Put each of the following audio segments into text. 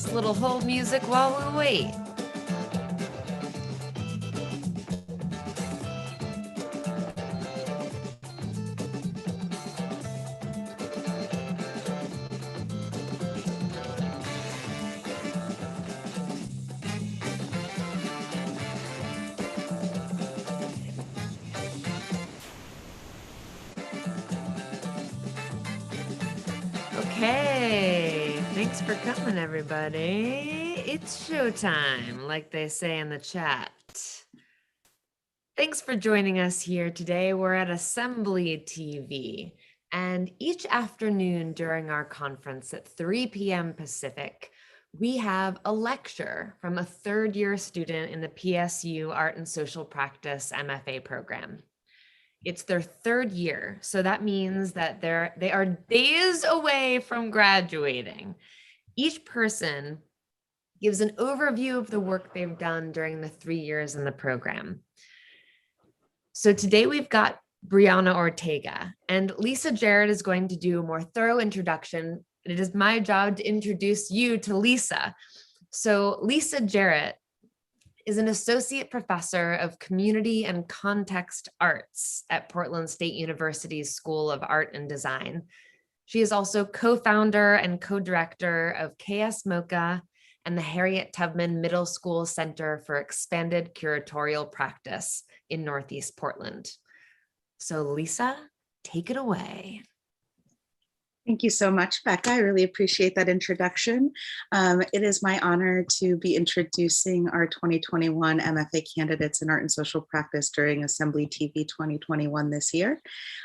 this little hold music while we wait. Okay, thanks for coming, everybody. It's showtime, like they say in the chat. Thanks for joining us here today. We're at Assembly TV, and each afternoon during our conference at 3 p.m. Pacific, we have a lecture from a third-year student in the PSU Art and Social Practice MFA program. It's their third year, so that means that they are days away from graduating. Each person gives an overview of the work they've done during the 3 years in the program. So today we've got Brianna Ortega, and Lisa Jarrett is going to do a more thorough introduction. It is my job to introduce you to Lisa. So Lisa Jarrett is an associate professor of community and context arts at Portland State University's School of Art and Design. She is also co-founder and co-director of KS MoCA and the Harriet Tubman Middle School Center for Expanded Curatorial Practice in Northeast Portland. So Lisa, take it away. Thank you so much, Becca. I really appreciate that introduction. It is my honor to be introducing our 2021 MFA candidates in Art and Social Practice during Assembly TV 2021 this year.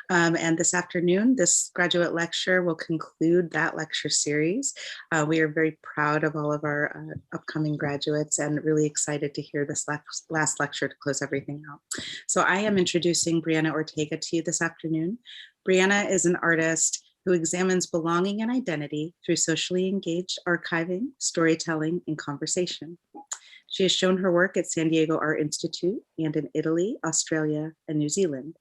And this afternoon, this graduate lecture will conclude that lecture series. We are very proud of all of our upcoming graduates and really excited to hear this last lecture to close everything out. So I am introducing Brianna Ortega to you this afternoon. Brianna is an artist who examines belonging and identity through socially engaged archiving, storytelling, and conversation. She has shown her work at San Diego Art Institute and in Italy, Australia, and New Zealand.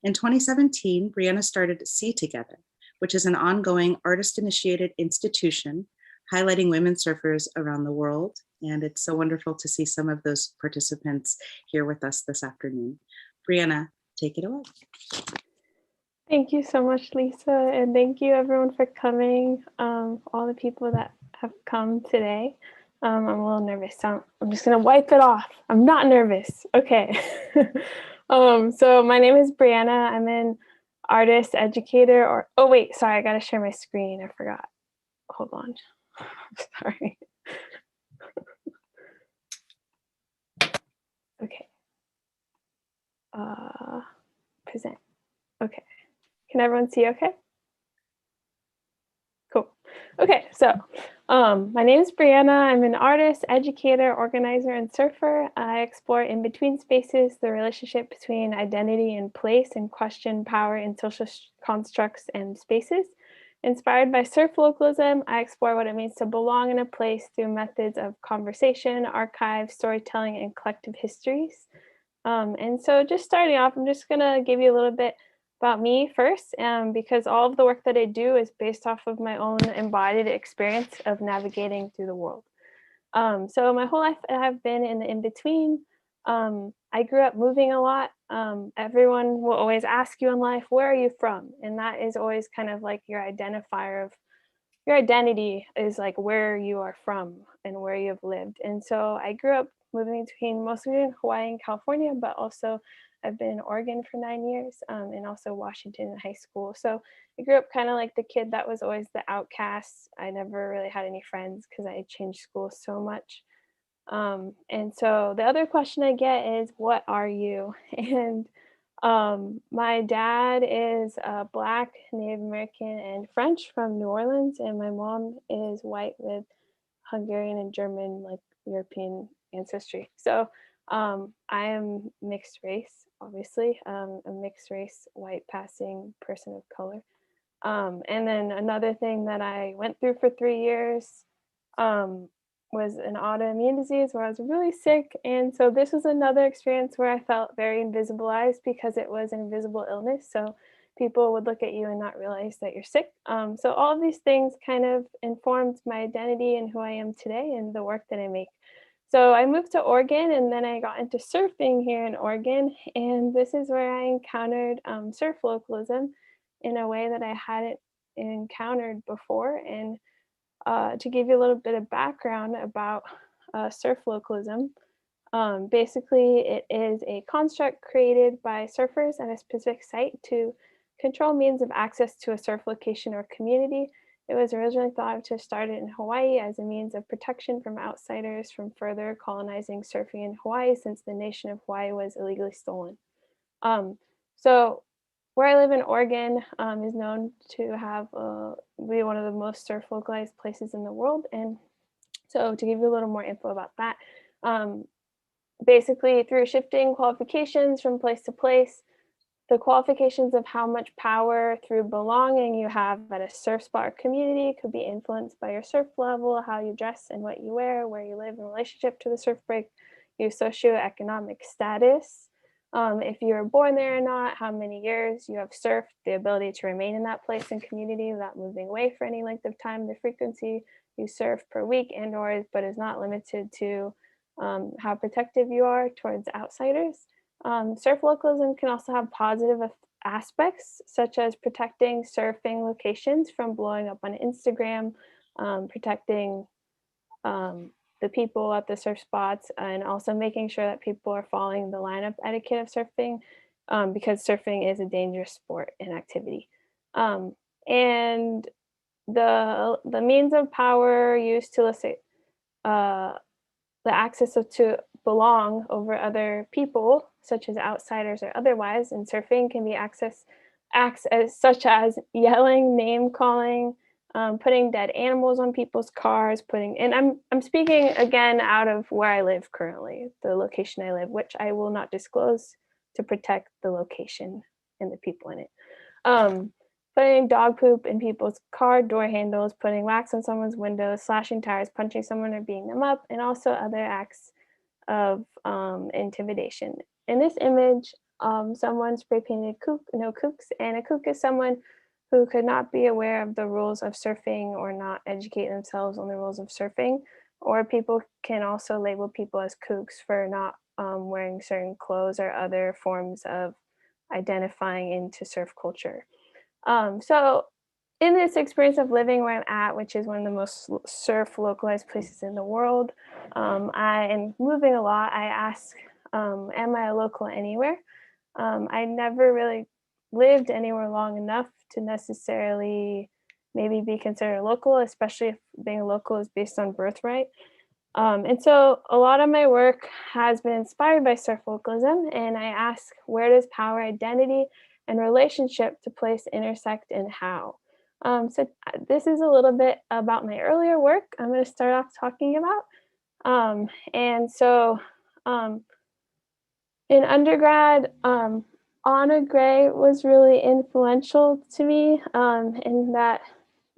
In 2017, Brianna started See Together, which is an ongoing artist-initiated institution highlighting women surfers around the world. And it's so wonderful to see some of those participants here with us this afternoon. Brianna, take it away. Thank you so much, Lisa, and thank you everyone for coming, all the people that have come today. I'm a little nervous, so I'm just gonna wipe it off. I'm not nervous, okay. So my name is Brianna. I'm an artist, educator, or, oh wait, sorry, I gotta share my screen, I forgot. Hold on, sorry. Okay, present, okay. Can everyone see okay? Cool. Okay, so my name is Brianna. I'm an artist, educator, organizer, and surfer. I explore in-between spaces, the relationship between identity and place, and question power in social constructs and spaces. Inspired by surf localism, I explore what it means to belong in a place through methods of conversation, archive, storytelling, and collective histories. And so just starting off, I'm just gonna give you a little bit about me first, because all of the work that I do is based off of my own embodied experience of navigating through the world. So my whole life I've been in the in-between. I grew up moving a lot. Everyone will always ask you in life, where are you from? And that is always kind of like your identifier of your identity is like where you are from and where you have lived. And so I grew up moving between mostly in Hawaii and California, but also I've been in Oregon for 9 years, and also Washington in high school. So I grew up kind of like the kid that was always the outcast. I never really had any friends because I changed schools so much. And so the other question I get is, what are you? And my dad is Black, Native American, and French from New Orleans, and my mom is white with Hungarian and German, like European ancestry. So I am mixed race, obviously, a mixed race, white passing person of color. And then another thing that I went through for 3 years was an autoimmune disease where I was really sick. And so this was another experience where I felt very invisibilized because it was an invisible illness. So people would look at you and not realize that you're sick. So all of these things kind of informed my identity and who I am today and the work that I make. So I moved to Oregon, and then I got into surfing here in Oregon, and this is where I encountered surf localism in a way that I hadn't encountered before. And to give you a little bit of background about surf localism, basically it is a construct created by surfers at a specific site to control means of access to a surf location or community. It was originally thought of to start in Hawaii as a means of protection from outsiders from further colonizing surfing in Hawaii, since the nation of Hawaii was illegally stolen. Um, so where I live in Oregon is known to have be one of the most surf localized places in the world. And so to give you a little more info about that, um, basically through shifting qualifications from place to place, the qualifications of how much power through belonging you have at a surf spot or community could be influenced by your surf level, how you dress and what you wear, where you live in relationship to the surf break, your socioeconomic status, if you were born there or not, how many years you have surfed, the ability to remain in that place and community without moving away for any length of time, the frequency you surf per week, and or but is not limited to how protective you are towards outsiders. Surf localism can also have positive aspects, such as protecting surfing locations from blowing up on Instagram, protecting the people at the surf spots, and also making sure that people are following the lineup etiquette of surfing, because surfing is a dangerous sport and activity. And the means of power used to elicit uh, the access to belong over other people, such as outsiders or otherwise, and surfing can be acts as such as yelling, name calling, putting dead animals on people's cars, and I'm speaking again out of where I live currently, the location I live, which I will not disclose to protect the location and the people in it. Putting dog poop in people's car door handles, putting wax on someone's windows, slashing tires, punching someone or beating them up, and also other acts of intimidation. In this image, someone spray painted kook, no kooks, and a kook is someone who could not be aware of the rules of surfing or not educate themselves on the rules of surfing. Or people can also label people as kooks for not wearing certain clothes or other forms of identifying into surf culture. So in this experience of living where I'm at, which is one of the most surf localized places in the world, I am moving a lot. I ask, am I a local anywhere? I never really lived anywhere long enough to necessarily maybe be considered local, especially if being local is based on birthright. And so a lot of my work has been inspired by surf localism, and I ask, where does power, identity, and relationship to place intersect, and how? This is a little bit about my earlier work I'm going to start off talking about. And so in undergrad, Anna Gray was really influential to me, in that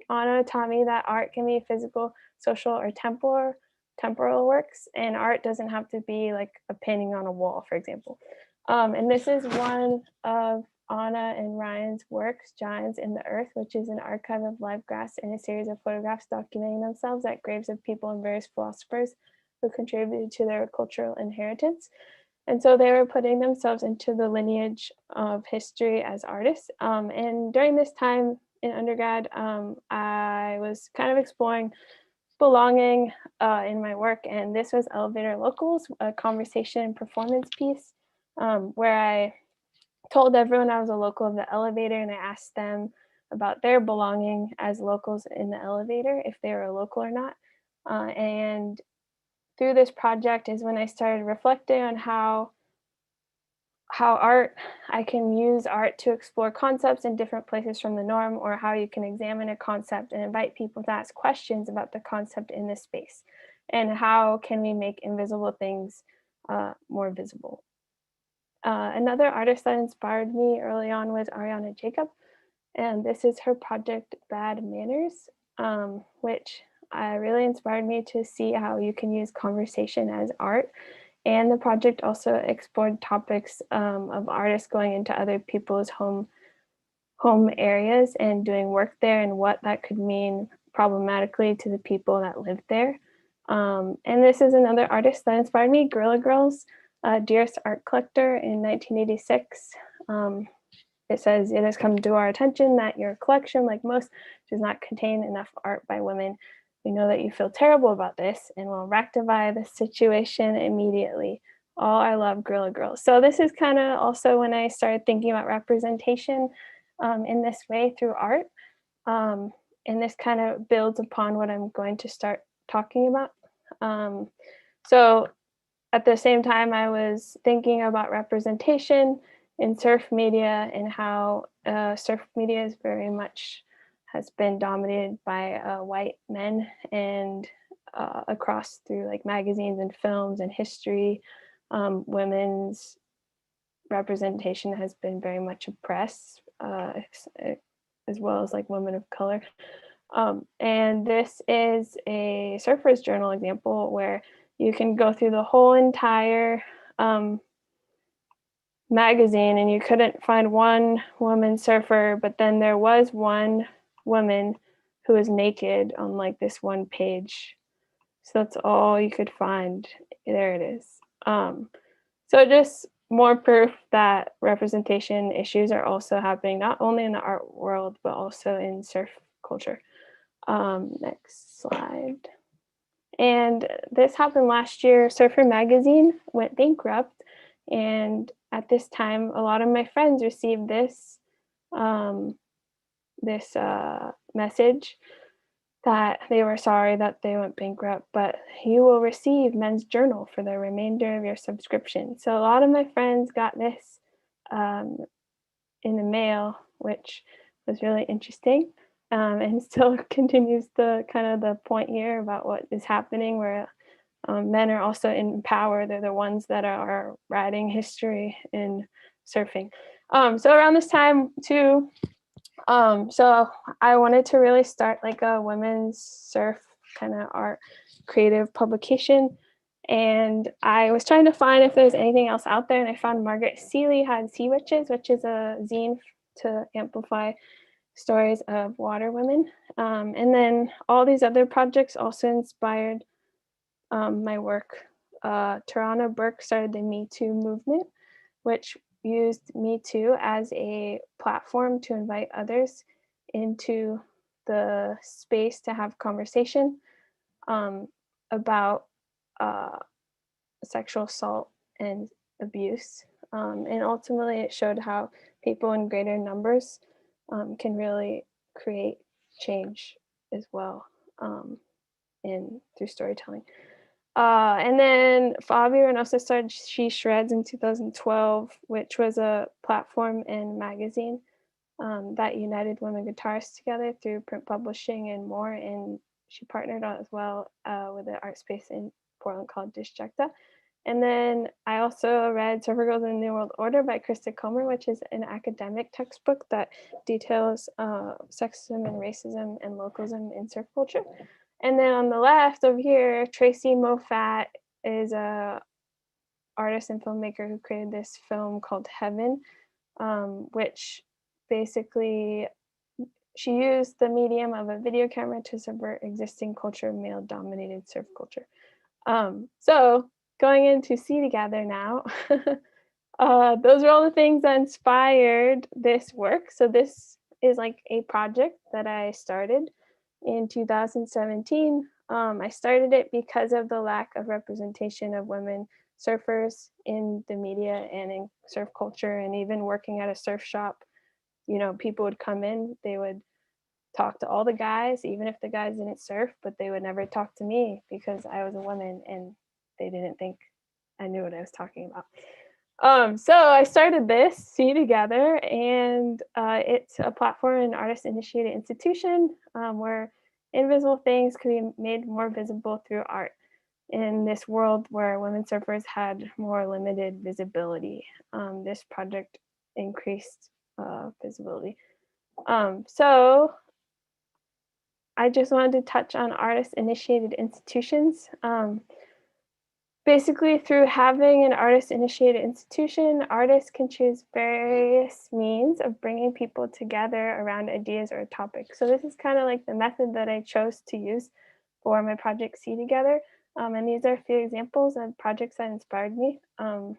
Anna taught me that art can be physical, social, or temporal works, and art doesn't have to be like a painting on a wall, for example. And this is one of Anna and Ryan's works, Giants in the Earth, which is an archive of live grass and a series of photographs documenting themselves at graves of people and various philosophers who contributed to their cultural inheritance. And so they were putting themselves into the lineage of history as artists. And during this time in undergrad, I was kind of exploring belonging in my work. And this was Elevator Locals, a conversation and performance piece, where I told everyone I was a local of the elevator, and I asked them about their belonging as locals in the elevator, if they were a local or not. And through this project is when I started reflecting on how I can use art to explore concepts in different places from the norm, or how you can examine a concept and invite people to ask questions about the concept in this space, and how can we make invisible things more visible. Another artist that inspired me early on was Ariana Jacob, and this is her project Bad Manners, which really inspired me to see how you can use conversation as art. And the project also explored topics of artists going into other people's home home areas and doing work there and what that could mean problematically to the people that live there. And this is another artist that inspired me, Guerrilla Girls, Dearest Art Collector in 1986. It says, "It has come to our attention that your collection, like most, does not contain enough art by women. We know that you feel terrible about this and will rectify the situation immediately. All our love, Guerrilla Girls." So this is kind of also when I started thinking about representation in this way through art. Um, and this kind of builds upon what I'm going to start talking about. So at the same time, I was thinking about representation in surf media and how surf media is very much has been dominated by white men and across through like magazines and films and history, women's representation has been very much oppressed, as well as like women of color. And this is a surfer's journal example where you can go through the whole entire magazine and you couldn't find one woman surfer, but then there was one woman who was naked on like this one page. So that's all you could find. There it is. So just more proof that representation issues are also happening not only in the art world, but also in surf culture. Next slide. And this happened last year. Surfer Magazine went bankrupt. And at this time, a lot of my friends received this message that they were sorry that they went bankrupt, but you will receive Men's Journal for the remainder of your subscription. So a lot of my friends got this in the mail, which was really interesting. And still continues the kind of the point here about what is happening where men are also in power. They're the ones that are writing history in surfing. So around this time too, so I wanted to really start like a women's surf kind of art creative publication. And I was trying to find if there's anything else out there. And I found Margaret Seeley had Sea Witches, which is a zine to amplify stories of water women. And then all these other projects also inspired my work. Tarana Burke started the Me Too movement, which used Me Too as a platform to invite others into the space to have conversation about sexual assault and abuse. And ultimately, it showed how people in greater numbers can really create change as well through storytelling. And then Fabio and also started She Shreds in 2012, which was a platform and magazine that united women guitarists together through print publishing and more. And she partnered as well with an art space in Portland called Disjecta. And then I also read Surfer Girls in the New World Order by Krista Comer, which is an academic textbook that details sexism and racism and localism in surf culture. And then on the left over here, Tracy Moffat is a artist and filmmaker who created this film called Heaven, which basically she used the medium of a video camera to subvert existing culture of male-dominated surf culture. So going into See Together now, those are all the things that inspired this work. So this is like a project that I started in 2017. I started it because of the lack of representation of women surfers in the media and in surf culture, and even working at a surf shop. You know, people would come in, they would talk to all the guys, even if the guys didn't surf, but they would never talk to me because I was a woman and they didn't think I knew what I was talking about. So I started this See Together, and it's a platform and artist-initiated institution where invisible things could be made more visible through art in this world where women surfers had more limited visibility. This project increased visibility. So I just wanted to touch on artist-initiated institutions. basically, through having an artist-initiated institution, artists can choose various means of bringing people together around ideas or a topic. So this is kind of like the method that I chose to use for my project See Together. And these are a few examples of projects that inspired me. The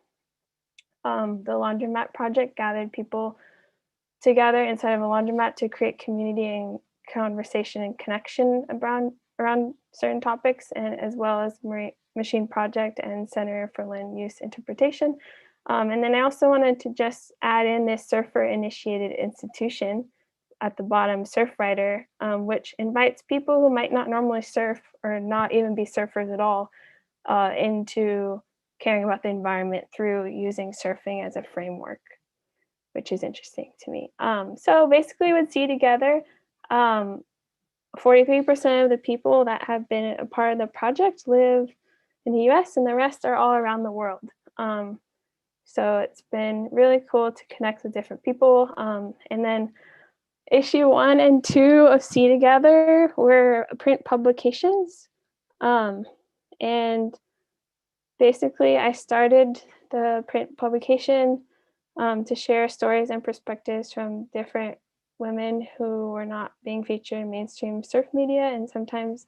laundromat project gathered people together inside of a laundromat to create community and conversation and connection around certain topics, and as well as Machine Project and Center for Land Use Interpretation. And then I also wanted to just add in this surfer initiated institution at the bottom, Surfrider, which invites people who might not normally surf or not even be surfers at all into caring about the environment through using surfing as a framework, which is interesting to me. So basically with See Together, 43% of the people that have been a part of the project live in the US, and the rest are all around the world. So it's been really cool to connect with different people. And then issue 1 and 2 of See Together were print publications. And basically I started the print publication to share stories and perspectives from different women who were not being featured in mainstream surf media, and sometimes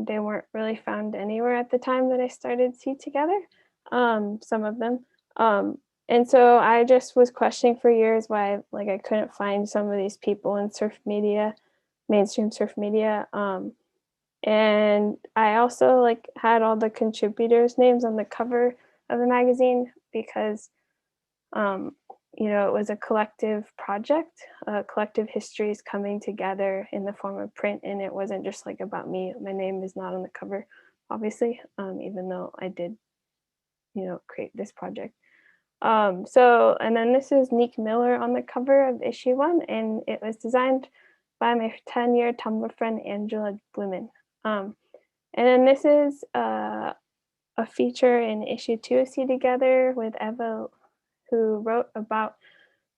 they weren't really found anywhere at the time that I started See Together, some of them. And so I just was questioning for years why I couldn't find some of these people in surf media, mainstream surf media. And I also had all the contributors' names on the cover of the magazine because it was a collective project, collective histories coming together in the form of print, and it wasn't just about me. My name is not on the cover, obviously, even though I did, create this project. And then this is Nick Miller on the cover of issue 1, and it was designed by my 10-year Tumblr friend, Angela Blumen. And then this is a feature in issue 2 of See Together with Eva, who wrote about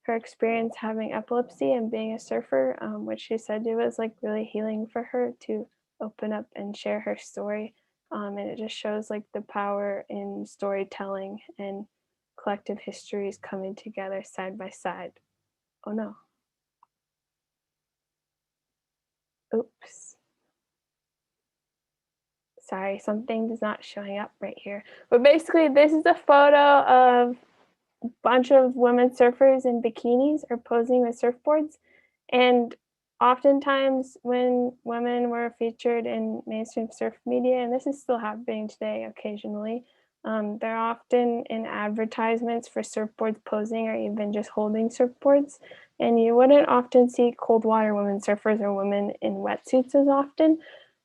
her experience having epilepsy and being a surfer, which she said it was really healing for her to open up and share her story. And it just shows the power in storytelling and collective histories coming together side by side. Oh no. Oops. Sorry, something is not showing up right here. But basically, this is a photo of a bunch of women surfers in bikinis or posing with surfboards. And oftentimes when women were featured in mainstream surf media, and this is still happening today occasionally, they're often in advertisements for surfboards posing or even just holding surfboards. And you wouldn't often see cold water women surfers or women in wetsuits as often,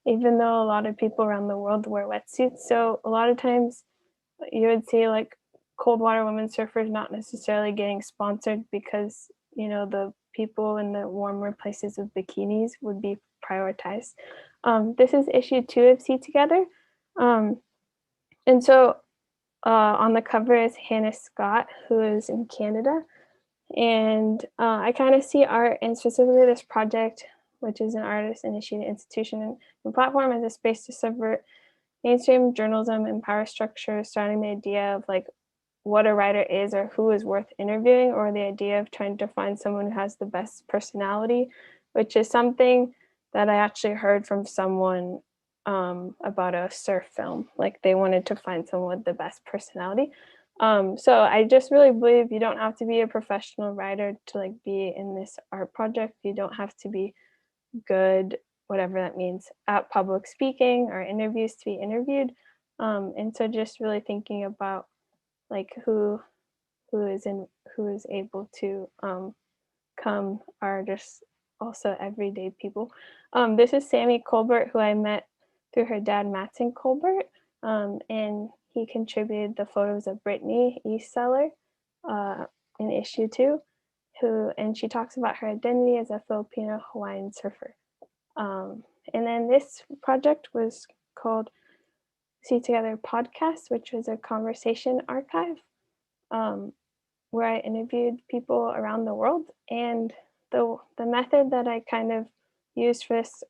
even though a lot of people around the world wear wetsuits. So a lot of times you would see cold water women surfers not necessarily getting sponsored because the people in the warmer places with bikinis would be prioritized. This is issue 2 of See Together. And so on the cover is Hannah Scott, who is in Canada. And I kind of see art, and specifically this project, which is an artist-initiated institution and platform, as a space to subvert mainstream journalism and power structures surrounding the idea of what a writer is or who is worth interviewing, or the idea of trying to find someone who has the best personality, which is something that I actually heard from someone about a surf film. They wanted to find someone with the best personality. So I just really believe you don't have to be a professional writer to be in this art project. You don't have to be good, whatever that means, at public speaking or interviews to be interviewed. And so just really thinking about who is able to come are just also everyday people. This is Sammy Colbert, who I met through her dad, Matson Colbert, and he contributed the photos of Brittany Eastseller in issue 2, and she talks about her identity as a Filipino Hawaiian surfer. And then this project was called See Together Podcast, which was a conversation archive where I interviewed people around the world. And the method that I kind of used for this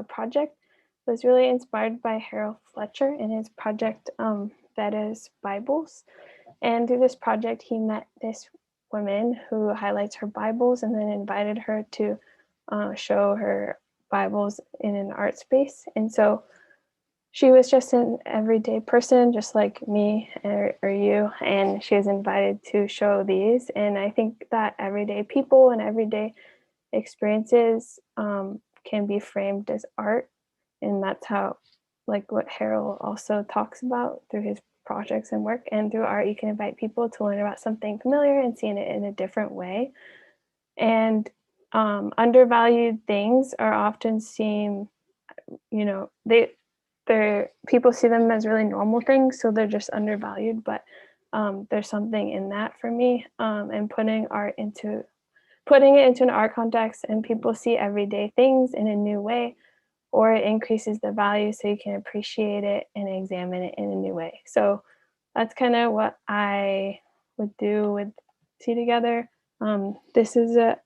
project was really inspired by Harold Fletcher and his project Veda's Bibles. And through this project, he met this woman who highlights her Bibles and then invited her to show her Bibles in an art space. And so she was just an everyday person, just like me or you, and she was invited to show these. And I think that everyday people and everyday experiences can be framed as art. And that's how, like what Harold also talks about through his projects and work, and through art, you can invite people to learn about something familiar and seeing it in a different way. And undervalued things are often seen, they're people see them as really normal things, so they're just undervalued. But there's something in that for me, and putting it into an art context, and people see everyday things in a new way, or it increases the value so you can appreciate it and examine it in a new way. So that's kind of what I would do with Tea Together. This is a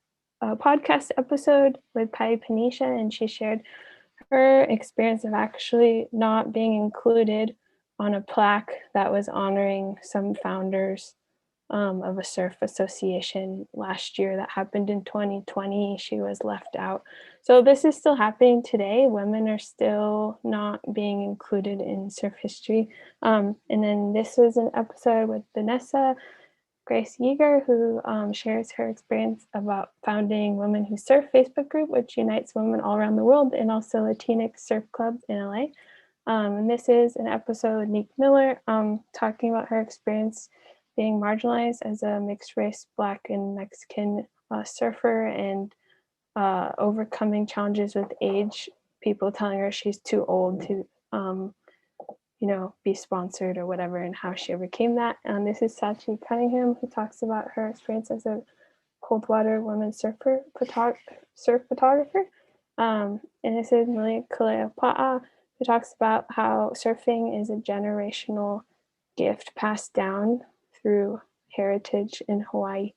podcast episode with Patty Panisha, and she shared her experience of actually not being included on a plaque that was honoring some founders of a surf association last year that happened in 2020. She was left out. So this is still happening today. Women are still not being included in surf history. And then this was an episode with Vanessa Grace Yeager, who shares her experience about founding Women Who Surf Facebook group, which unites women all around the world, and also Latinx surf clubs in LA. And this is an episode with Nick Miller talking about her experience being marginalized as a mixed race Black and Mexican surfer, and overcoming challenges with age, people telling her she's too old to be sponsored or whatever, and how she overcame that. And this is Sachi Cunningham, who talks about her experience as a cold water woman surf photographer. And this is Malia Kaleapa'a, who talks about how surfing is a generational gift passed down through heritage in Hawaii,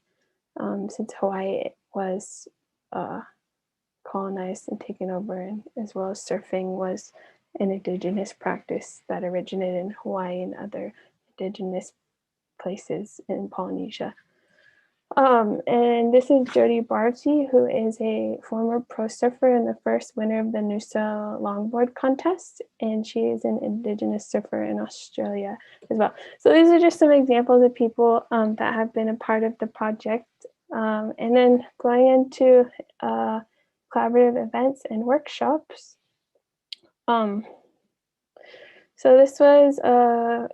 since Hawaii was colonized and taken over, and as well as surfing was an indigenous practice that originated in Hawaii and other indigenous places in Polynesia. And this is Jody Barty, who is a former pro surfer and the first winner of the Noosa longboard contest, and she is an indigenous surfer in Australia as well. So these are just some examples of people that have been a part of the project. And then going into collaborative events and workshops. So this was a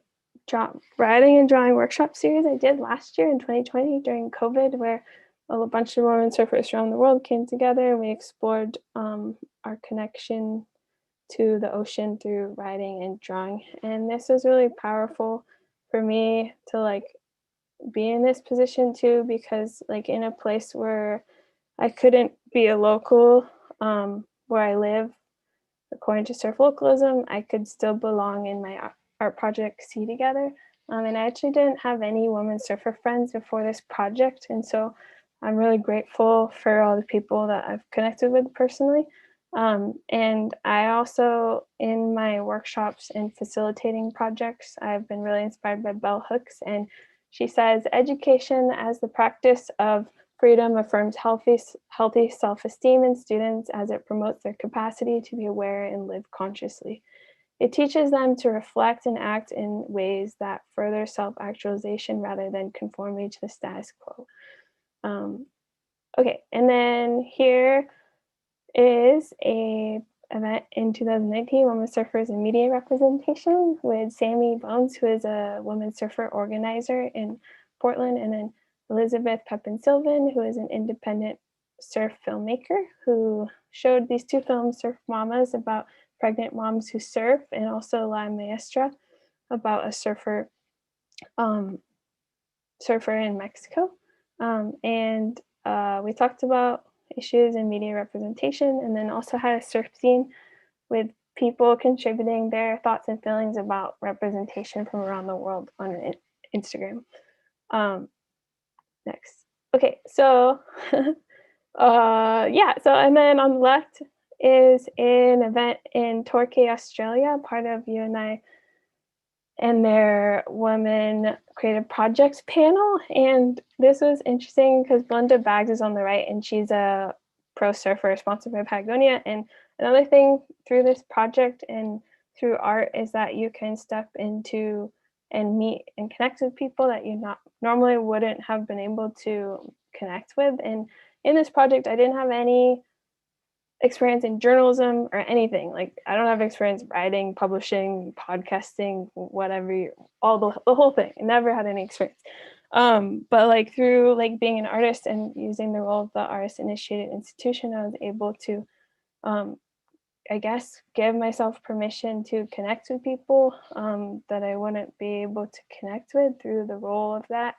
writing and drawing workshop series I did last year in 2020 during COVID, where a bunch of women surfers around the world came together, and we explored our connection to the ocean through writing and drawing. And this was really powerful for me to be in this position too, because in a place where I couldn't be a local where I live, according to surf localism, I could still belong in my art project Tea Together. And I actually didn't have any women surfer friends before this project. And so I'm really grateful for all the people that I've connected with personally. And I also, in my workshops and facilitating projects, I've been really inspired by Bell Hooks. And she says, education as the practice of freedom affirms healthy self-esteem in students as it promotes their capacity to be aware and live consciously. It teaches them to reflect and act in ways that further self-actualization rather than conformity to the status quo. Okay, and then here is a event in 2019, Women Surfers and Media Representation, with Sammy Bones, who is a women surfer organizer in Portland, and then Elizabeth Pepin-Sylvan, who is an independent surf filmmaker, who showed these two films, Surf Mamas, about pregnant moms who surf, and also La Maestra, about a surfer in Mexico. And we talked about issues in media representation, and then also had a surf scene with people contributing their thoughts and feelings about representation from around the world on Instagram. Next. Okay, so so and then on the left is an event in Torquay, Australia, part of UNI and their women creative projects panel. And this was interesting because Belinda Baggs is on the right, and she's a pro surfer sponsored by Patagonia. And another thing through this project and through art is that you can step into and meet and connect with people that you not normally wouldn't have been able to connect with. And in this project, I didn't have any experience in journalism or anything. Like, I don't have experience writing, publishing, podcasting, whatever, all the whole thing. I never had any experience. But like through like being an artist and using the role of the artist initiated institution, I was able to, I guess, give myself permission to connect with people that I wouldn't be able to connect with through the role of that.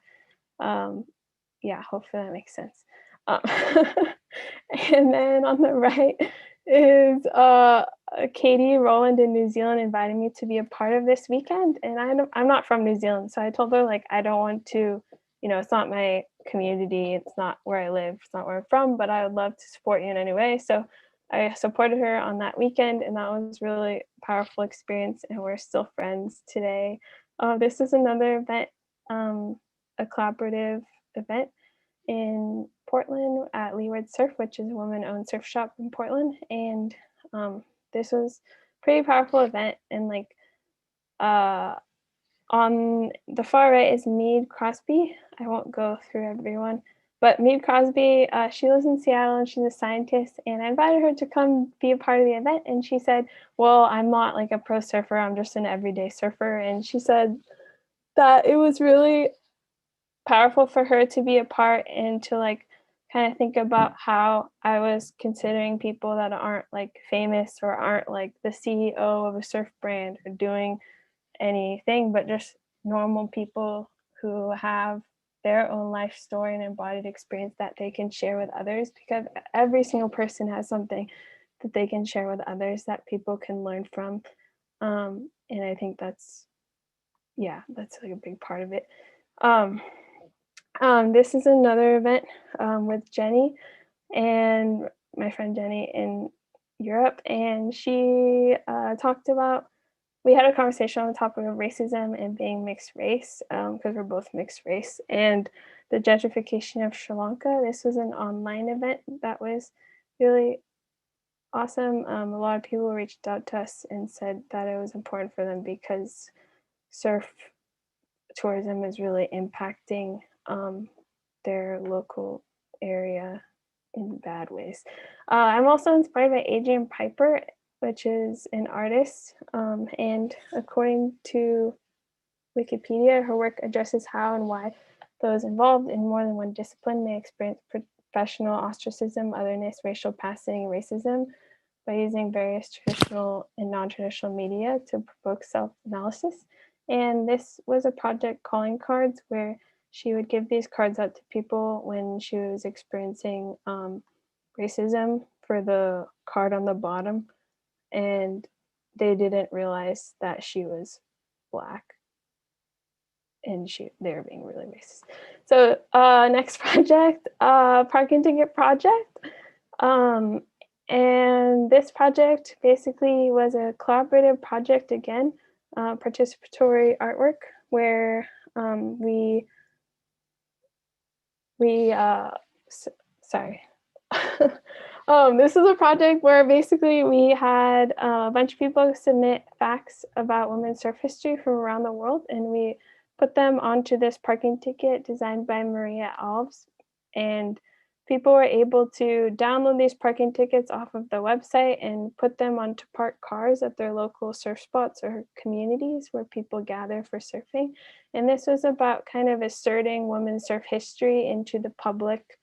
Yeah, hopefully that makes sense. And then on the right is Katie Rowland in New Zealand invited me to be a part of this weekend. And I'm not from New Zealand, so I told her, like, I don't want to, it's not my community, it's not where I live, it's not where I'm from, but I would love to support you in any way. So I supported her on that weekend, and that was really a powerful experience, and we're still friends today. This is another event, a collaborative event in Portland at Leeward Surf, which is a woman-owned surf shop in Portland. And this was a pretty powerful event. And like on the far right is Meade Crosby. I won't go through everyone, but Meade Crosby, she lives in Seattle and she's a scientist. And I invited her to come be a part of the event. And she said, well, I'm not like a pro surfer, I'm just an everyday surfer. And she said that it was really powerful for her to be a part and to like kind of think about how I was considering people that aren't like famous or aren't like the CEO of a surf brand or doing anything, but just normal people who have their own life story and embodied experience that they can share with others, because every single person has something that they can share with others that people can learn from. And I think that's like a big part of it. This is another event with Jenny and my friend Jenny in Europe, and she talked about, we had a conversation on the topic of racism and being mixed race, because we're both mixed race, and the gentrification of Sri Lanka. This was an online event that was really awesome. A lot of people reached out to us and said that it was important for them because surf tourism is really impacting their local area in bad ways. I'm also inspired by Adrian Piper, which is an artist, and according to Wikipedia, her work addresses how and why those involved in more than one discipline may experience professional ostracism, otherness, racial passing, and racism by using various traditional and non-traditional media to provoke self-analysis. And this was a project, calling cards, where she would give these cards out to people when she was experiencing racism for the card on the bottom, and they didn't realize that she was Black, and they were being really racist. So next project, parking ticket project. And this project basically was a collaborative project, again, participatory artwork, where sorry. This is a project where basically we had a bunch of people submit facts about women's surf history from around the world, and we put them onto this parking ticket designed by Maria Alves. And people were able to download these parking tickets off of the website and put them onto parked cars at their local surf spots or communities where people gather for surfing. And this was about kind of asserting women's surf history into the public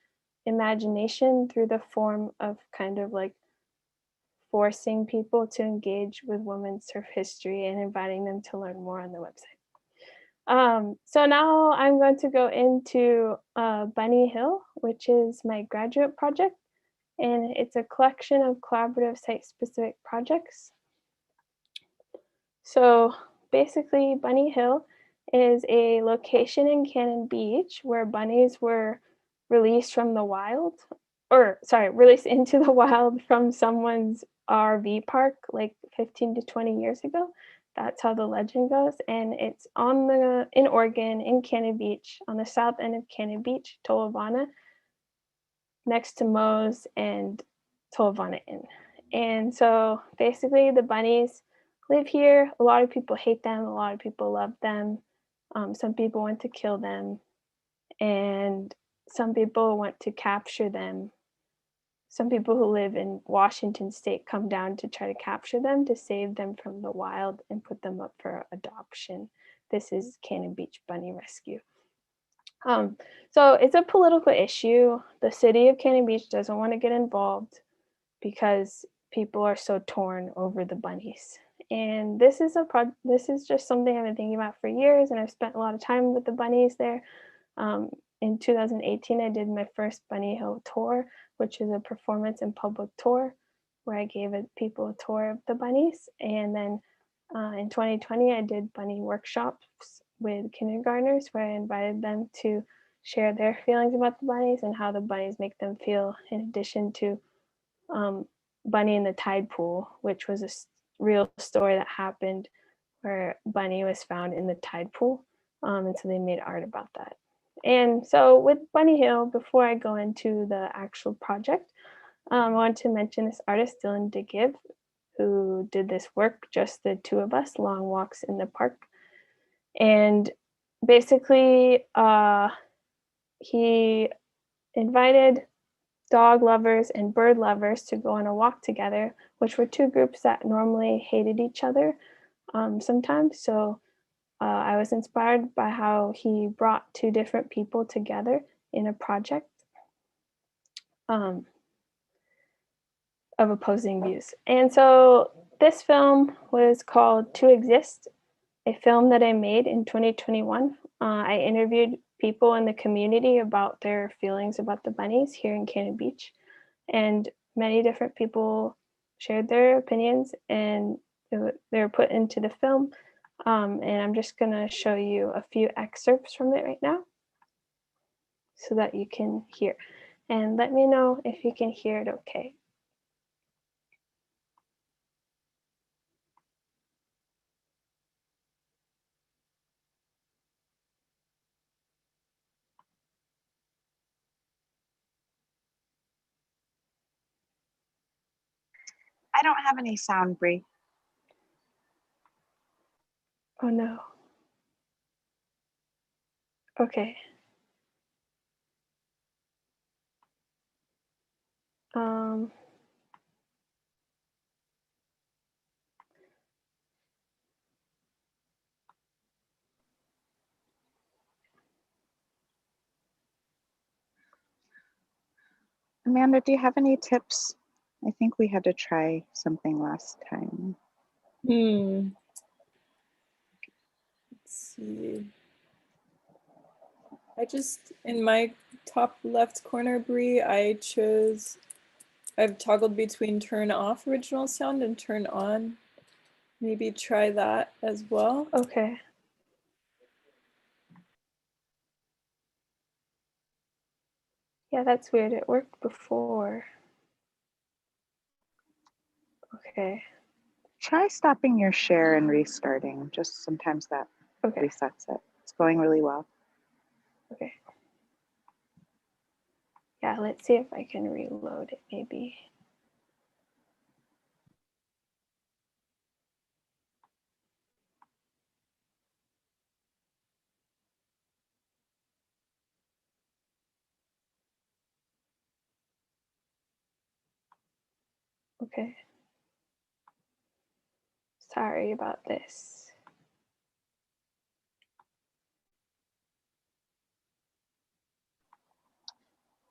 imagination through the form of kind of like forcing people to engage with women's surf history and inviting them to learn more on the website. So now I'm going to go into Bunny Hill, which is my graduate project, and it's a collection of collaborative site-specific projects. So basically, Bunny Hill is a location in Cannon Beach where bunnies were released from the wild, released into the wild from someone's RV park like 15 to 20 years ago, that's how the legend goes. And it's in Oregon, in Cannon Beach, on the south end of Cannon Beach, Tolovana, next to Moe's and Tolovana Inn. And so basically the bunnies live here. A lot of people hate them. A lot of people love them. Some people want to kill them. And some people want to capture them. Some people who live in Washington state come down to try to capture them, to save them from the wild and put them up for adoption. This is Cannon Beach Bunny Rescue. So it's a political issue. The city of Cannon Beach doesn't want to get involved because people are so torn over the bunnies. And this is just something I've been thinking about for years, and I've spent a lot of time with the bunnies there. In 2018, I did my first Bunny Hill tour, which is a performance and public tour where I gave people a tour of the bunnies. And then in 2020, I did bunny workshops with kindergartners where I invited them to share their feelings about the bunnies and how the bunnies make them feel, in addition to Bunny in the Tide Pool, which was a real story that happened where Bunny was found in the tide pool. And so they made art about that. And so with Bunny Hill, before I go into the actual project, I want to mention this artist, Dylan DeGive, who did this work, just the two of us, long walks in the park. And basically, he invited dog lovers and bird lovers to go on a walk together, which were two groups that normally hated each other sometimes. So I was inspired by how he brought two different people together in a project of opposing views. And so this film was called To Exist, a film that I made in 2021. I interviewed people in the community about their feelings about the bunnies here in Cannon Beach. And many different people shared their opinions, and they were put into the film. And I'm just going to show you a few excerpts from it right now so that you can hear. And let me know if you can hear it okay. I don't have any sound, Brie. Oh no. Okay. Amanda, do you have any tips? I think we had to try something last time. Let's see. I just, in my top left corner, Brie, I've toggled between turn off original sound and turn on. Maybe try that as well. Okay. Yeah, that's weird. It worked before. Okay. Try stopping your share and restarting. Just sometimes that resets it. It's going really well. Okay. Yeah, let's see if I can reload it maybe. Okay. Sorry about this.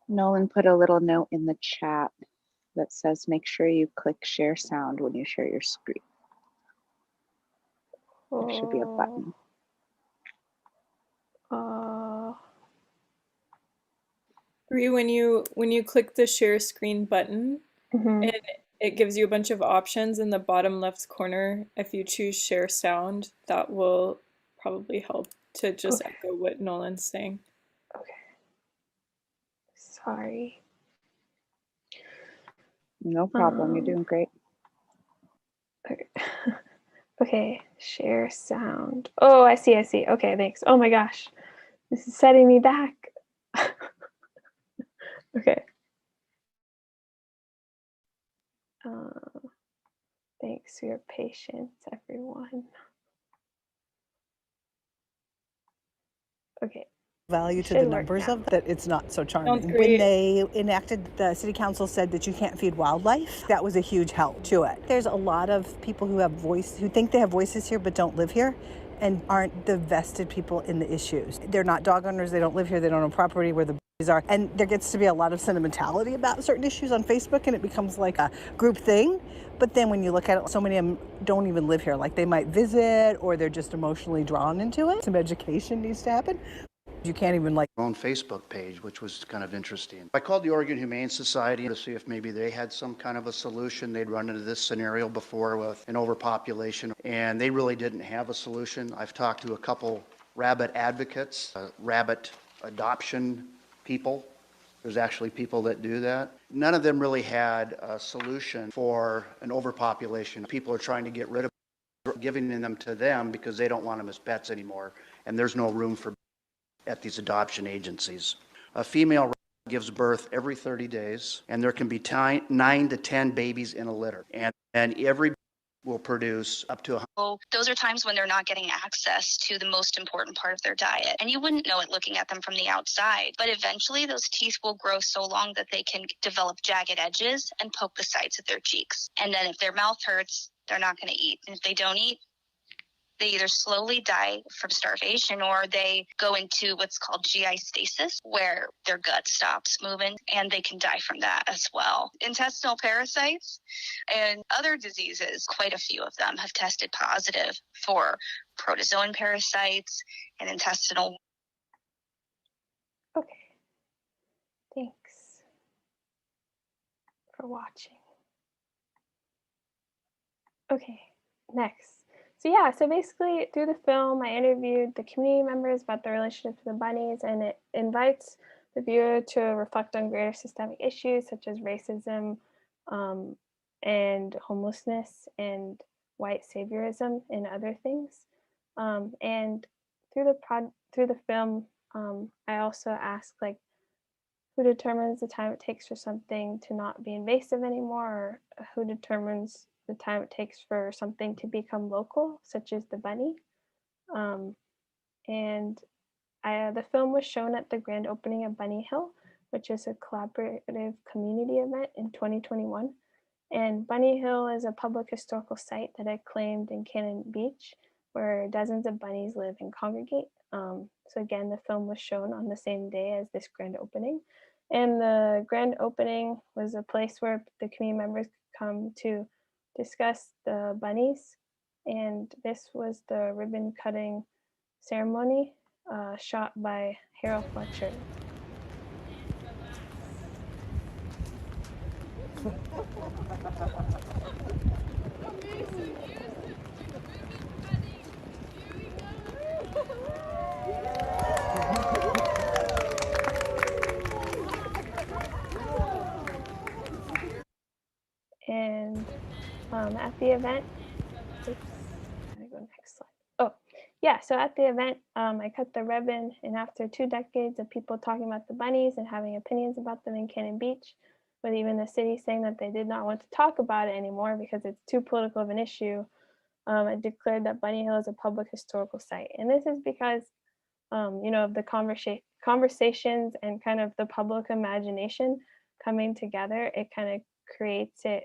Nolan put a little note in the chat that says make sure you click share sound when you share your screen. There should be a button. Brie, when you click the share screen button, and it gives you a bunch of options in the bottom left corner. If you choose share sound, that will probably help to just echo what Nolan's saying. Okay. Sorry. No problem. You're doing great. Okay. Okay, share sound. Oh, I see. Okay, thanks. Oh my gosh, this is setting me back. Okay. Thanks for your patience, everyone. Okay. Value to the numbers of that, it's not so charming. Sounds When great. they enacted, the city council said that you can't feed wildlife. That was a huge help to it. There's a lot of people who who think they have voices here but don't live here and aren't the vested people in the issues. They're not dog owners, they don't live here, they don't own property where the bees are. And there gets to be a lot of sentimentality about certain issues on Facebook, and it becomes like a group thing. But then when you look at it, so many of them don't even live here. Like they might visit or they're just emotionally drawn into it. Some education needs to happen. You can't even own Facebook page, which was kind of interesting. I called the Oregon Humane Society to see if maybe they had some kind of a solution. They'd run into this scenario before with an overpopulation, and they really didn't have a solution. I've talked to a couple rabbit advocates, rabbit adoption people. There's actually people that do that. None of them really had a solution for an overpopulation. People are trying to get rid of giving them to them because they don't want them as pets anymore, and there's no room for at these adoption agencies. A female gives birth every 30 days, and there can be 9 to 10 babies in a litter, and every will produce up to those are times when they're not getting access to the most important part of their diet, and you wouldn't know it looking at them from the outside, but eventually those teeth will grow so long that they can develop jagged edges and poke the sides of their cheeks, and then if their mouth hurts, they're not going to eat, and if they don't eat, they either slowly die from starvation or they go into what's called GI stasis, where their gut stops moving, and they can die from that as well. Intestinal parasites and other diseases, quite a few of them have tested positive for protozoan parasites and intestinal. Okay. Thanks for watching. Okay, next. So basically through the film, I interviewed the community members about their relationship to the bunnies, and it invites the viewer to reflect on greater systemic issues such as racism and homelessness and white saviorism and other things. And through the film, I also asked who determines the time it takes for something to not be invasive anymore, or who determines the time it takes for something to become local, such as the bunny. And the film was shown at the grand opening of Bunny Hill, which is a collaborative community event in 2021. And Bunny Hill is a public historical site that I claimed in Cannon Beach, where dozens of bunnies live and congregate. So again, the film was shown on the same day as this grand opening. And the grand opening was a place where the community members could come to discuss the bunnies. And this was the ribbon cutting ceremony shot by Harold Fletcher. And at the event, oops, gotta go next slide. Oh, yeah, so at the event, I cut the ribbon, and after 2 decades of people talking about the bunnies and having opinions about them in Cannon Beach, with even the city saying that they did not want to talk about it anymore because it's too political of an issue, I declared that Bunny Hill is a public historical site. And this is because, of the conversations and kind of the public imagination coming together, it kind of creates it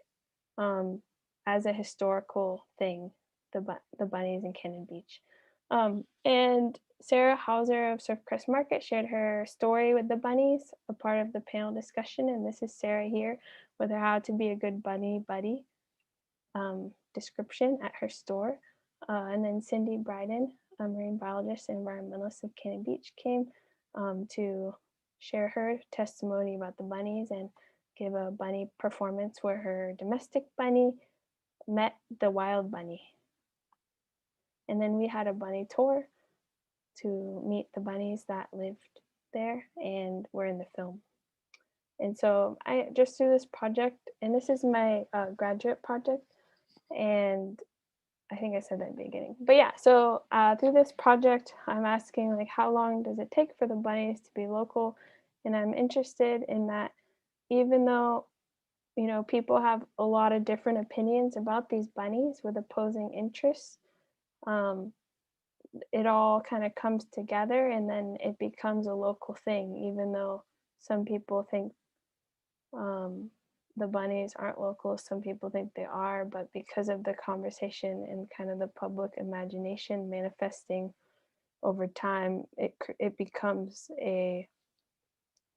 as a historical thing, the bunnies in Cannon Beach. And Sarah Hauser of Surf Crest Market shared her story with the bunnies, a part of the panel discussion. And this is Sarah here with her How to Be a Good Bunny Buddy description at her store. And then Cindy Bryden, a marine biologist and environmentalist of Cannon Beach, came to share her testimony about the bunnies and give a bunny performance where her domestic bunny met the wild bunny. And then we had a bunny tour to meet the bunnies that lived there and were in the film. And so I just through this project, and this is my graduate project, and I think I said that at the beginning. But yeah, so through this project, I'm asking like, how long does it take for the bunnies to be local? And I'm interested in that, even though, you know, people have a lot of different opinions about these bunnies with opposing interests, um, it all kind of comes together and then it becomes a local thing, even though some people think um, the bunnies aren't local. Some people think they are, but because of the conversation and kind of the public imagination manifesting over time, it becomes a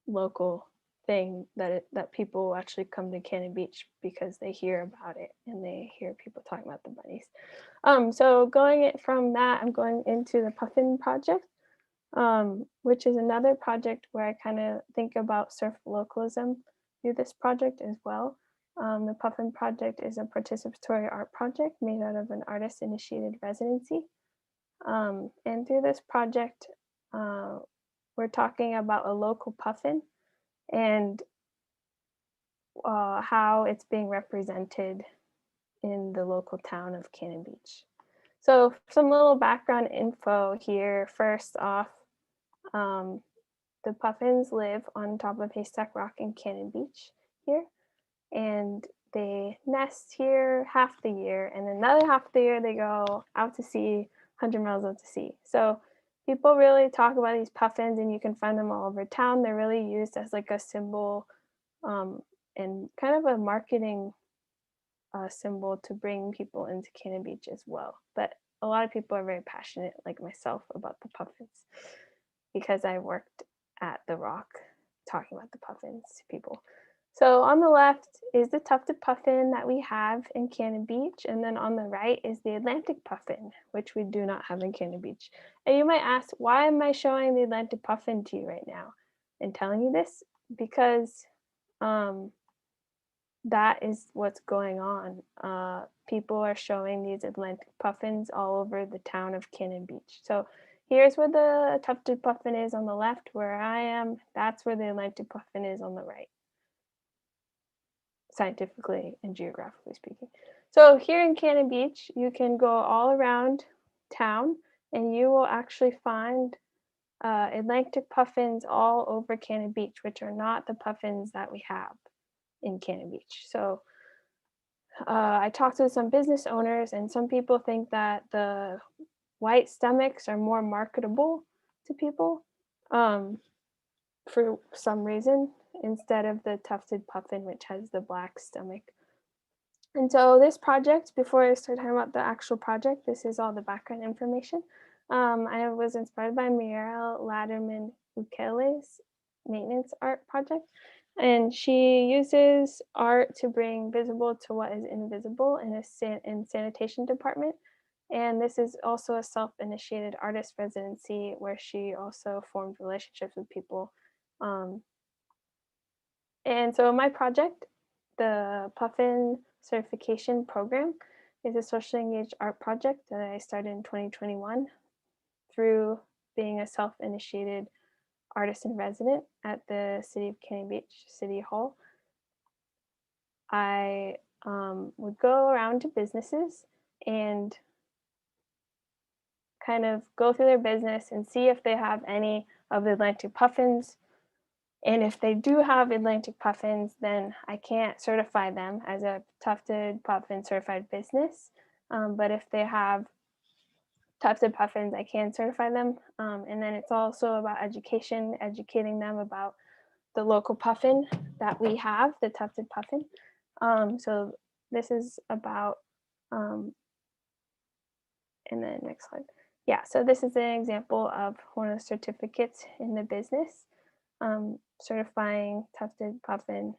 local thing that people actually come to Cannon Beach because they hear about it and they hear people talking about the bunnies. So going it from that, I'm going into the Puffin Project, which is another project where I kind of think about surf localism through this project as well. The Puffin Project is a participatory art project made out of an artist-initiated residency. And through this project, we're talking about a local puffin and how it's being represented in the local town of Cannon Beach. So some little background info here. First off, the puffins live on top of Haystack Rock in Cannon Beach here, and they nest here half the year, and another half the year they go out to sea, 100 miles out to sea. So people really talk about these puffins, and you can find them all over town. They're really used as like a symbol and kind of a marketing symbol to bring people into Cannon Beach as well. But a lot of people are very passionate, like myself, about the puffins because I worked at the Rock talking about the puffins to people. So on the left is the tufted puffin that we have in Cannon Beach, and then on the right is the Atlantic puffin, which we do not have in Cannon Beach. And you might ask, why am I showing the Atlantic puffin to you right now and telling you this? Because that is what's going on. People are showing these Atlantic puffins all over the town of Cannon Beach. So here's where the tufted puffin is on the left, where I am. That's where the Atlantic puffin is on the right, scientifically and geographically speaking. So here in Cannon Beach, you can go all around town and you will actually find Atlantic puffins all over Cannon Beach, which are not the puffins that we have in Cannon Beach. So I talked to some business owners, and some people think that the white stomachs are more marketable to people for some reason instead of the tufted puffin, which has the black stomach. And so this project, before I start talking about the actual project, this is all the background information. I was inspired by Muriel Ladderman Ukele's maintenance art project. And she uses art to bring visible to what is invisible in sanitation department. And this is also a self-initiated artist residency where she also formed relationships with people. And so my project, the Puffin Certification Program, is a socially engaged art project that I started in 2021 through being a self-initiated artist in resident at the City of Cannon Beach City Hall. I would go around to businesses and kind of go through their business and see if they have any of the Atlantic puffins. And if they do have Atlantic puffins, then I can't certify them as a tufted puffin certified business. But if they have tufted puffins, I can certify them. And then it's also about education, educating them about the local puffin that we have, the tufted puffin. So this is about, and then next slide. Yeah, so this is an example of one of the certificates in the business, certifying tufted puffin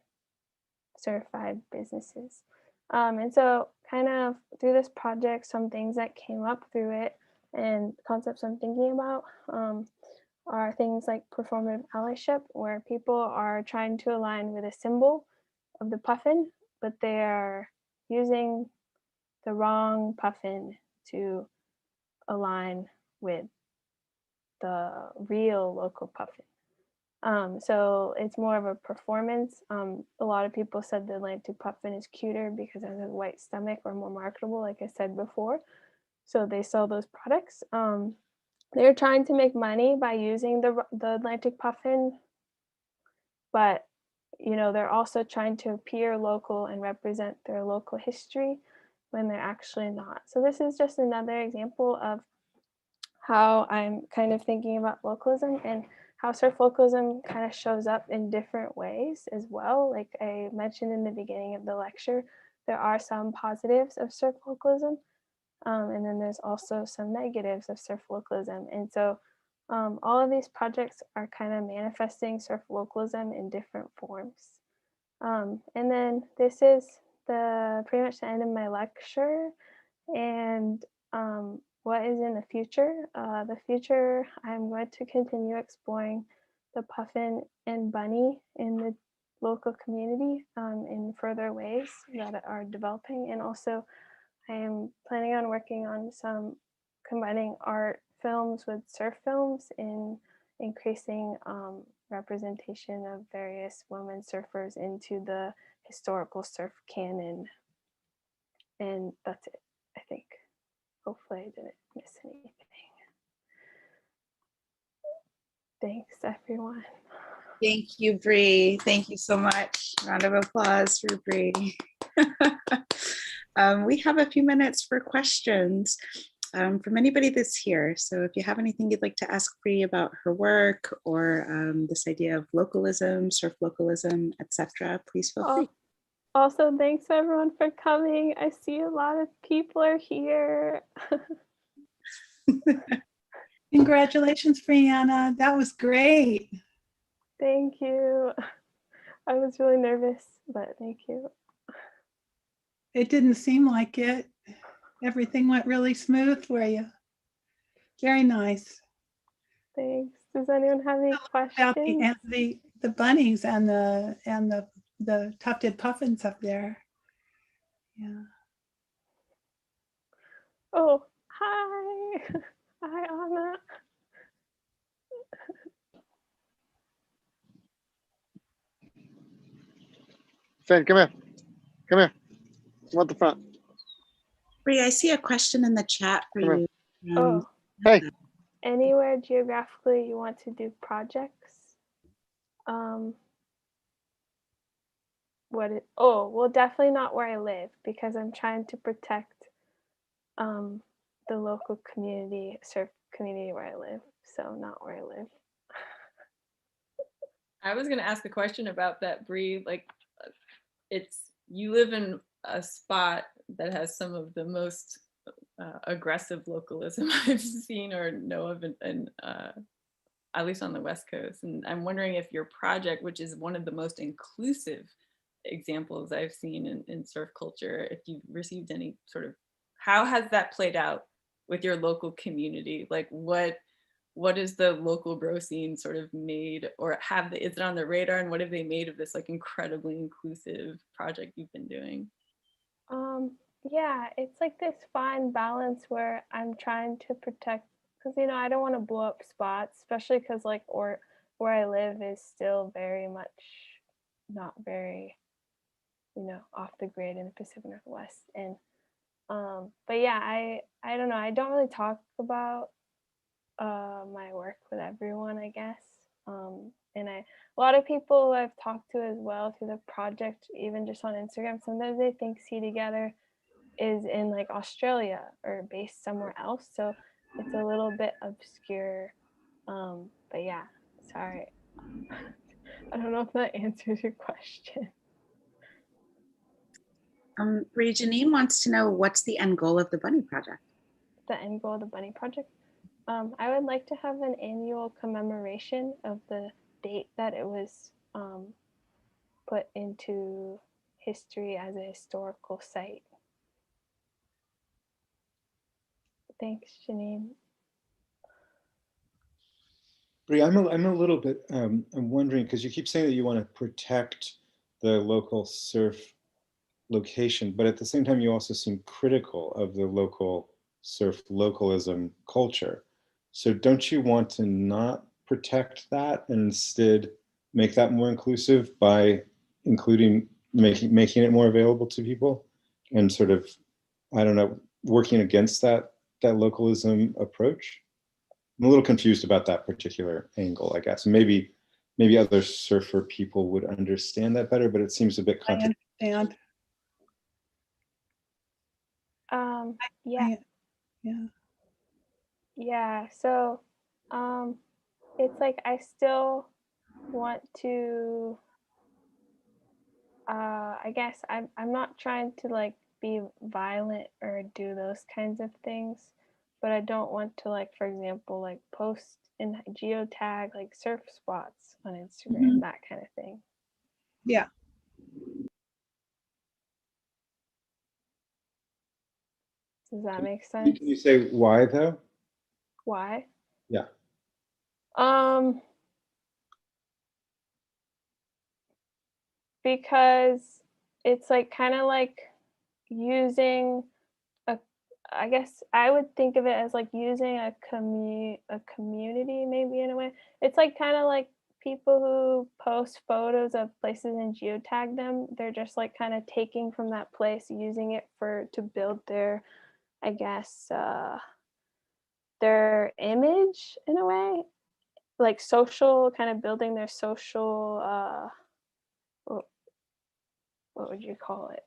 certified businesses. And so kind of through this project, some things that came up through it and concepts I'm thinking about are things like performative allyship, where people are trying to align with a symbol of the puffin, but they are using the wrong puffin to align with the real local puffin. So it's more of a performance. A lot of people said the Atlantic puffin is cuter because it has a white stomach or more marketable, like I said before. so they sell those products. They're trying to make money by using the Atlantic puffin, but they're also trying to appear local and represent their local history when they're actually not. So this is just another example of how I'm kind of thinking about localism and how surf localism kind of shows up in different ways as well. Like I mentioned in the beginning of the lecture, there are some positives of surf localism, and then there's also some negatives of surf localism. And so all of these projects are kind of manifesting surf localism in different forms. And then this is pretty much the end of my lecture. And what is in the future? The future, I'm going to continue exploring the puffin and bunny in the local community in further ways that are developing. And also I am planning on working on some combining art films with surf films in increasing representation of various women surfers into the historical surf canon. And that's it, I think. Hopefully I didn't miss anything. Thanks, everyone. Thank you, Bree. Thank you so much. Round of applause for Bree. We have a few minutes for questions from anybody that's here. So if you have anything you'd like to ask Bree about her work or this idea of localism, surf localism, etc., please feel free. Also, thanks everyone for coming. I see a lot of people are here. Congratulations, Brianna. That was great. Thank you. I was really nervous, but thank you. It didn't seem like it. Everything went really smooth for you. Very nice. Thanks. Does anyone have any questions? About the bunnies and the tufted puffins up there. Yeah. Oh, hi. Hi, Anna. Finn, come here. Come here. Come at the front. Bree, I see a question in the chat for Come you. Hey. Anywhere geographically you want to do projects? Well, definitely not where I live because I'm trying to protect the local community, surf community where I live. So not where I live. I was going to ask a question about that, Bree. Like, you live in a spot that has some of the most aggressive localism I've seen or know of, at least on the West Coast. And I'm wondering if your project, which is one of the most inclusive examples I've seen in surf culture, if you've received any sort of, how has that played out with your local community? Like what is the local bro scene sort of made, or is it on the radar, and what have they made of this like incredibly inclusive project you've been doing? Yeah, it's like this fine balance where I'm trying to protect, because I don't want to blow up spots, especially because like where I live is still very much not very off the grid in the Pacific Northwest. And but yeah, I don't know, I don't really talk about my work with everyone, I guess. And a lot of people I've talked to as well through the project, even just on Instagram, sometimes they think See Together is in like Australia or based somewhere else, so it's a little bit obscure. But yeah, sorry. I don't know if that answers your question. Bree, Janine wants to know, what's the end goal of the Bunny Project? The end goal of the Bunny Project? I would like to have an annual commemoration of the date that it was put into history as a historical site. Thanks, Janine. Bree, I'm a little bit, I'm wondering, because you keep saying that you want to protect the local surf location, but at the same time, you also seem critical of the local surf localism culture. So don't you want to not protect that and instead make that more inclusive by making it more available to people and sort of, I don't know, working against that that localism approach? I'm a little confused about that particular angle, I guess. Maybe other surfer people would understand that better, but it seems a bit I contradictory. understand. Yeah. Yeah. Yeah. So, it's like I still want to. I guess I'm not trying to like be violent or do those kinds of things, but I don't want to, like, for example, like post and geotag like surf spots on Instagram, that kind of thing. Yeah. Does that make sense? Can you say why though? Why? Yeah. Because it's like kind of like using a, I guess I would think of it as like using a community maybe in a way. It's like kind of like people who post photos of places and geotag them. They're just like kind of taking from that place, using it to build their, I guess, their image in a way, like social, kind of building their social, what would you call it?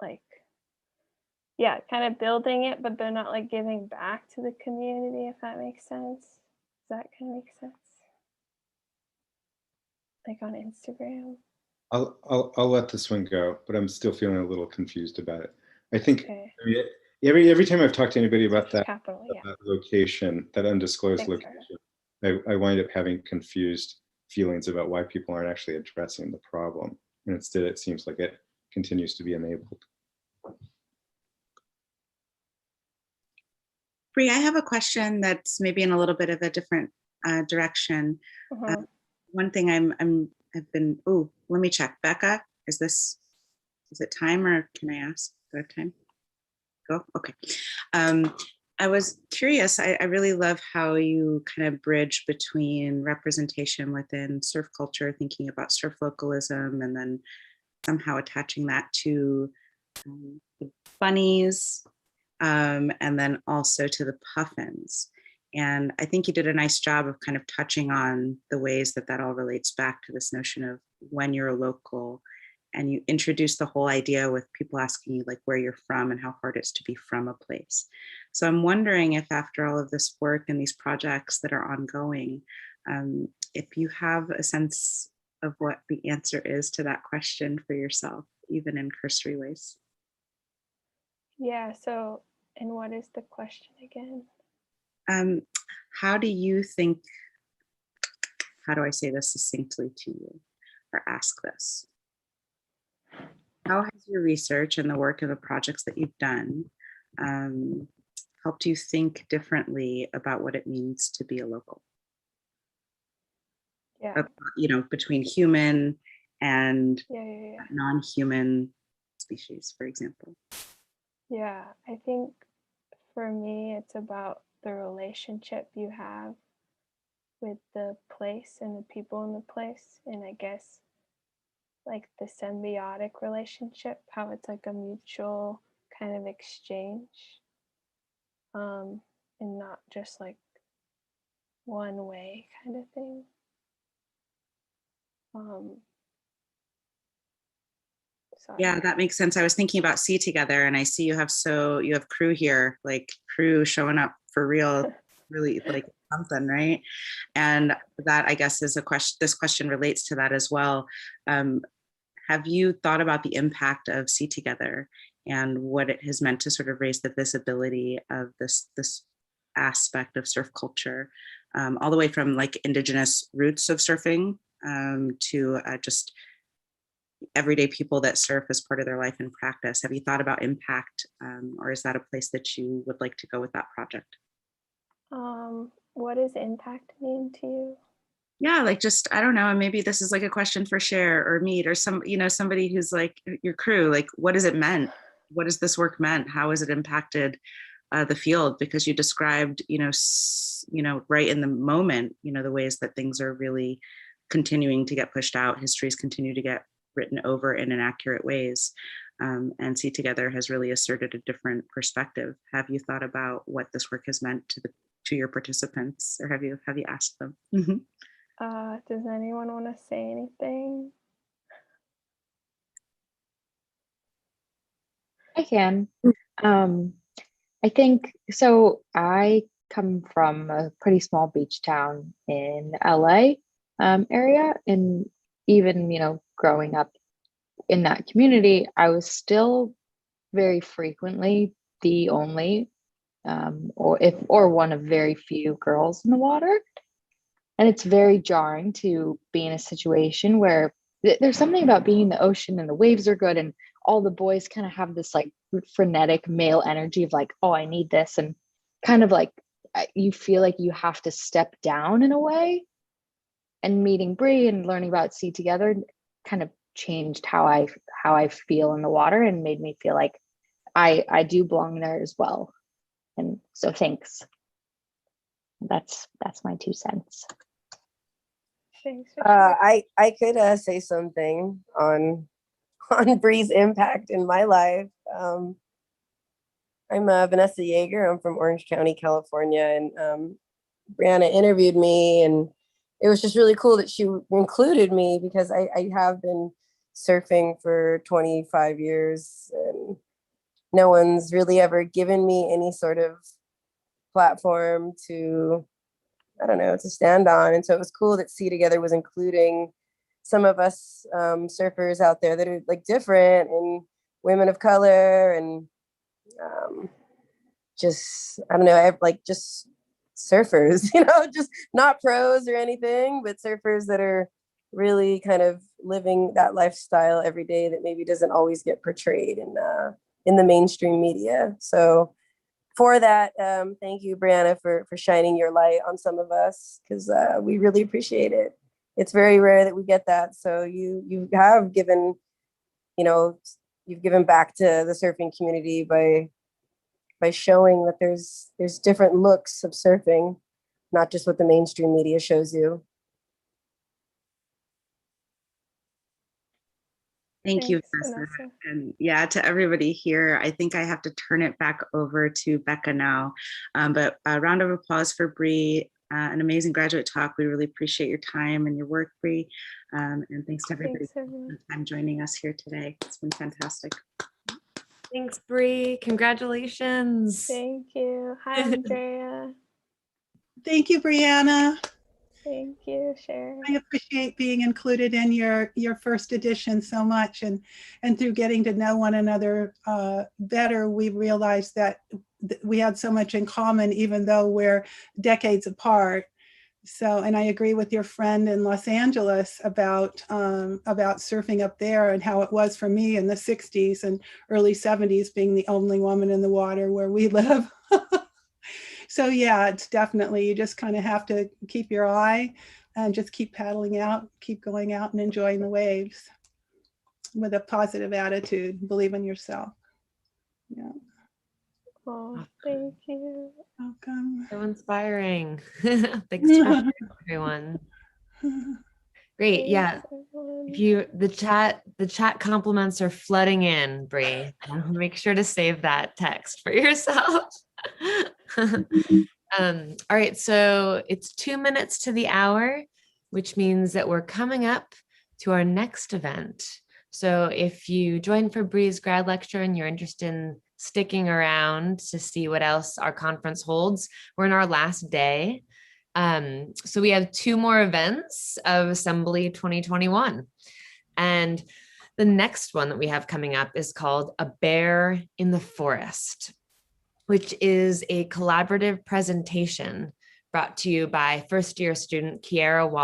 Like, yeah, kind of building it, but they're not like giving back to the community, if that makes sense. Does that kind of make sense? Like on Instagram. I'll let this one go, but I'm still feeling a little confused about it. I think Okay. I mean, every time I've talked to anybody about that, Capital, yeah. that location, that undisclosed Thanks, location, I wind up having confused feelings about why people aren't actually addressing the problem. And instead, it seems like it continues to be enabled. Bree, I have a question that's maybe in a little bit of a different direction. One thing I've been, oh, let me check. Becca, is it time or can I ask? Do I have time? Go, okay. I was curious, I really love how you kind of bridge between representation within surf culture, thinking about surf localism, and then somehow attaching that to the bunnies, and then also to the puffins. And I think you did a nice job of kind of touching on the ways that all relates back to this notion of when you're a local, and you introduced the whole idea with people asking you like where you're from and how hard it is to be from a place. So I'm wondering if after all of this work and these projects that are ongoing, if you have a sense of what the answer is to that question for yourself, even in cursory ways. Yeah, so, and what is the question again? How do you think, how do I say this succinctly to you or ask this? How has your research and the work of the projects that you've done helped you think differently about what it means to be a local? Yeah. You know, between human and Yeah. non-human species, for example. Yeah, I think for me, it's about the relationship you have with the place and the people in the place. And I guess like the symbiotic relationship, how it's like a mutual kind of exchange, and not just like one way kind of thing. Yeah, that makes sense. I was thinking about Sea Together, and I see you have crew here, like crew showing up for real, really like something, right? And that, I guess, is a question. This question relates to that as well. Have you thought about the impact of Sea Together and what it has meant to sort of raise the visibility of this aspect of surf culture, all the way from like indigenous roots of surfing to just everyday people that surf as part of their life and practice? Have you thought about impact, or is that a place that you would like to go with that project? What does impact mean to you? Yeah, like just, I don't know, maybe this is like a question for Cher or Mead or somebody who's like your crew, like what has it meant? What has this work meant? How has it impacted the field? Because you described, right in the moment, the ways that things are really continuing to get pushed out, histories continue to get written over in inaccurate ways. And See Together has really asserted a different perspective. Have you thought about what this work has meant to your participants, or have you asked them? Does anyone want to say anything? I can. I think so. I come from a pretty small beach town in LA area, and even growing up in that community, I was still very frequently the only or one of very few girls in the water, and it's very jarring to be in a situation where there's something about being in the ocean and the waves are good and all the boys kind of have this like frenetic male energy of like, oh, I need this, and kind of like you feel like you have to step down in a way. And meeting Bree and learning about See Together kind of changed how I feel in the water and made me feel like I do belong there as well. And so thanks. That's my 2 cents. I could say something on Bree's impact in my life. I'm Vanessa Yeager. I'm from Orange County, California, and Brianna interviewed me, and it was just really cool that she included me because I have been surfing for 25 years, and no one's really ever given me any sort of platform to, I don't know, to stand on. And so it was cool that See Together was including some of us surfers out there that are like different and women of color and just, I don't know, like just surfers, just not pros or anything, but surfers that are really kind of living that lifestyle every day that maybe doesn't always get portrayed in the mainstream media. So for that, thank you, Brianna, for shining your light on some of us, because we really appreciate it. It's very rare that we get that. So you have given, you've given back to the surfing community by showing that there's different looks of surfing, not just what the mainstream media shows you. Thank you, Vanessa. And yeah, to everybody here, I think I have to turn it back over to Becca now. But a round of applause for Bree, an amazing graduate talk. We really appreciate your time and your work, Bree. And thanks to everybody for joining us here today. It's been fantastic. Thanks, Bree. Congratulations. Thank you. Hi, Andrea. Thank you, Brianna. Thank you, Sharon. I appreciate being included in your first edition so much, and through getting to know one another better, we realized that we had so much in common, even though we're decades apart. So, and I agree with your friend in Los Angeles about surfing up there and how it was for me in the 60s and early 70s, being the only woman in the water where we live. So yeah, it's definitely, you just kind of have to keep your eye and just keep paddling out, keep going out and enjoying the waves with a positive attitude, believe in yourself. Yeah. Oh, thank you. Welcome. So inspiring. Thanks for sharing, everyone. Great. Yeah. If the chat compliments are flooding in, Bree. Make sure to save that text for yourself. All right, so it's 2 minutes to the hour, which means that we're coming up to our next event. So if you joined for Bree's grad lecture and you're interested in sticking around to see what else our conference holds, we're in our last day. So we have 2 more events of Assembly 2021. And the next one that we have coming up is called A Bear in the Forest, which is a collaborative presentation brought to you by first-year student Kiara Wall